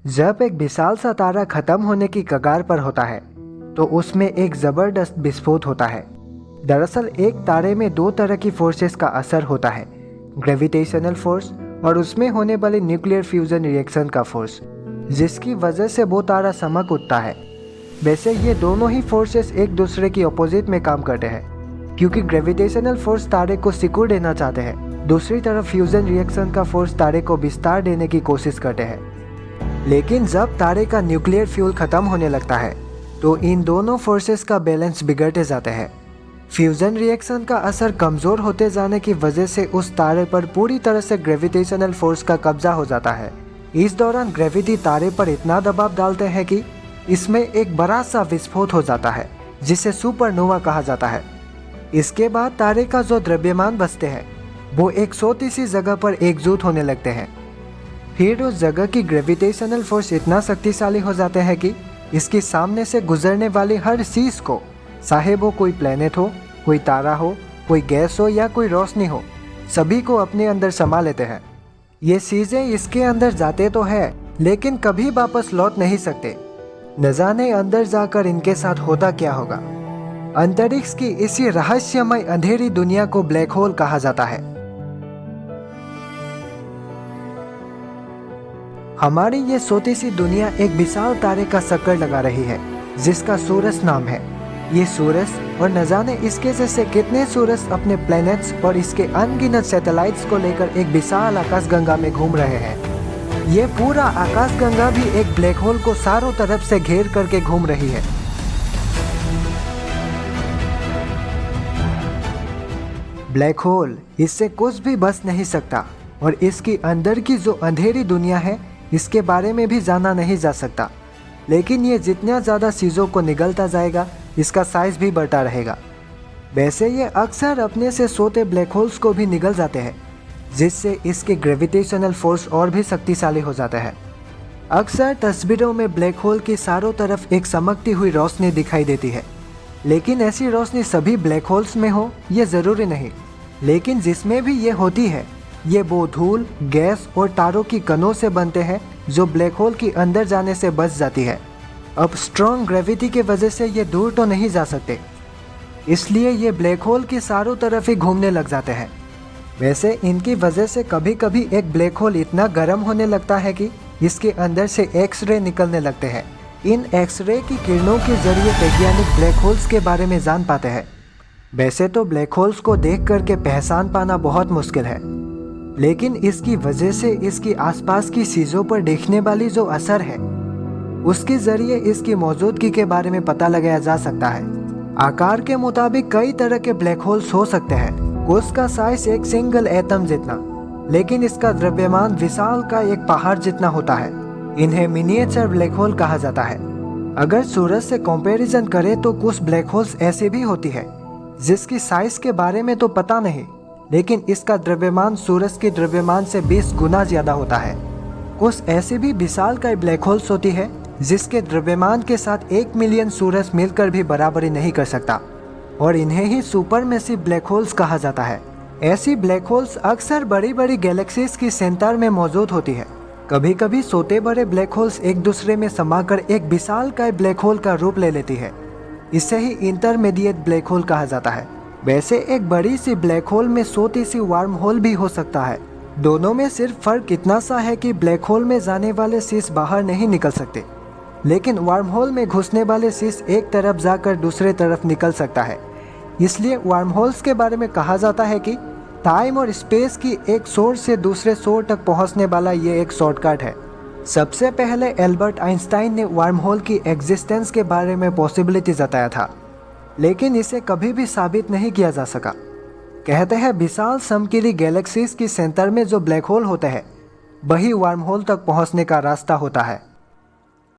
जब एक विशाल सा तारा खत्म होने की कगार पर होता है तो उसमें एक जबरदस्त विस्फोट होता है। दरअसल एक तारे में दो तरह की फोर्सेस का असर होता है, ग्रेविटेशनल फोर्स और उसमें होने वाले न्यूक्लियर फ्यूजन रिएक्शन का फोर्स, जिसकी वजह से वो तारा चमक उठता है। वैसे ये दोनों ही फोर्सेस एक दूसरे की अपोजिट में काम करते हैं, क्योंकि ग्रेविटेशनल फोर्स तारे को सिकुड़ देना चाहते हैं, दूसरी तरफ फ्यूजन रिएक्शन का फोर्स तारे को विस्तार देने की कोशिश करते हैं। लेकिन जब तारे का न्यूक्लियर फ्यूल खत्म होने लगता है तो इन दोनों फोर्सेस का बैलेंस बिगड़ते जाते हैं। फ्यूजन रिएक्शन का असर कमज़ोर होते जाने की वजह से उस तारे पर पूरी तरह से ग्रेविटेशनल फोर्स का कब्जा हो जाता है। इस दौरान ग्रेविटी तारे पर इतना दबाव डालते हैं कि इसमें एक बड़ा सा विस्फोट हो जाता है, जिसे सुपरनोवा कहा जाता है। इसके बाद तारे का जो द्रव्यमान बचते हैं वो एक छोटी सी जगह पर एकजुट होने लगते हैं। फिर उस जगह की ग्रेविटेशनल फोर्स इतना शक्तिशाली हो जाते हैं कि इसके सामने से गुजरने वाली हर चीज को, चाहे वो कोई प्लेनेट हो, कोई तारा हो, कोई गैस हो या कोई रोशनी हो, सभी को अपने अंदर समा लेते हैं। ये चीजें इसके अंदर जाते तो है लेकिन कभी वापस लौट नहीं सकते। न जाने अंदर जाकर इनके साथ होता क्या होगा। अंतरिक्ष की इसी रहस्यमय अंधेरी दुनिया को ब्लैक होल कहा जाता है। हमारी ये छोटी सी दुनिया एक विशाल तारे का चक्कर लगा रही है, जिसका सूरज नाम है। ये सूरज और न जाने इसके जैसे कितने सूरज अपने प्लैनेट्स और इसके अनगिनत सैटेलाइट्स को लेकर एक विशाल आकाशगंगा में घूम रहे हैं। ये पूरा आकाशगंगा भी एक ब्लैक होल को चारों तरफ से घेर करके घूम रही है। ब्लैक होल, इससे कुछ भी बच नहीं सकता और इसकी अंदर की जो अंधेरी दुनिया है इसके बारे में भी जाना नहीं जा सकता। लेकिन ये जितना ज़्यादा चीज़ों को निगलता जाएगा इसका साइज भी बढ़ता रहेगा। वैसे ये अक्सर अपने से सोते ब्लैक होल्स को भी निगल जाते हैं, जिससे इसके ग्रेविटेशनल फोर्स और भी शक्तिशाली हो जाता है। अक्सर तस्वीरों में ब्लैक होल की चारों तरफ एक चमकती हुई रोशनी दिखाई देती है, लेकिन ऐसी रोशनी सभी ब्लैक होल्स में हो ये ज़रूरी नहीं। लेकिन जिसमें भी ये होती है ये वो धूल, गैस और तारों की कणों से बनते हैं जो ब्लैक होल की अंदर जाने से बच जाती है। अब स्ट्रॉन्ग ग्रेविटी की वजह से ये दूर तो नहीं जा सकते, इसलिए ये ब्लैक होल की चारों तरफ ही घूमने लग जाते हैं। वैसे इनकी वजह से कभी कभी एक ब्लैक होल इतना गर्म होने लगता है कि इसके अंदर से एक्स-रे निकलने लगते हैं। इन एक्स-रे की किरणों के जरिए वैज्ञानिक ब्लैक होल्स के बारे में जान पाते हैं। वैसे तो ब्लैक होल्स को देख करके पहचान पाना बहुत मुश्किल है, लेकिन इसकी वजह से इसकी आसपास की चीज़ों पर देखने वाली जो असर है उसके जरिए इसकी मौजूदगी के बारे में पता लगाया जा सकता है। आकार के मुताबिक कई तरह के ब्लैक होल्स हो सकते हैं। कुछ का साइज एक सिंगल एटम जितना, लेकिन इसका द्रव्यमान विशाल का एक पहाड़ जितना होता है। इन्हें मिनिएचर ब्लैक होल कहा जाता है। अगर सूरज से कंपैरिजन करें तो कुछ ब्लैक होल्स ऐसे भी होती है जिसकी साइज के बारे में तो पता नहीं, लेकिन इसका द्रव्यमान सूरज के द्रव्यमान से 20 गुना ज्यादा होता है। कुछ ऐसे भी विशालकाय ब्लैक होल्स होती है जिसके द्रव्यमान के साथ 1 मिलियन सूरज मिलकर भी बराबरी नहीं कर सकता, और इन्हें ही सुपरमेसिव ब्लैक होल्स कहा जाता है। ऐसी ब्लैक होल्स अक्सर बड़ी बड़ी गैलेक्सीज की सेंटर में मौजूद होती है। कभी कभी छोटे बड़े ब्लैक होल्स एक दूसरे में समाकर एक विशालकाय ब्लैक होल का रूप ले लेती है। इसे ही इंटरमीडिएट ब्लैक होल कहा जाता है। वैसे एक बड़ी सी ब्लैक होल में छोटी सी वार्म होल भी हो सकता है। दोनों में सिर्फ फर्क इतना सा है कि ब्लैक होल में जाने वाले शीश बाहर नहीं निकल सकते, लेकिन वार्म होल में घुसने वाले शीश एक तरफ जाकर दूसरे तरफ निकल सकता है। इसलिए वार्म होल्स के बारे में कहा जाता है कि टाइम और स्पेस की एक छोर से दूसरे छोर तक पहुंचने वाला ये एक शॉर्टकट है। सबसे पहले एल्बर्ट आइंस्टाइन ने वार्म होल की एग्जिस्टेंस के बारे में पॉसिबिलिटी जताया था, लेकिन इसे कभी भी साबित नहीं किया जा सका। कहते हैं विशाल चमकीली गैलेक्सीज की सेंटर में जो ब्लैक होल होते हैं वही वार्म होल तक पहुंचने का रास्ता होता है।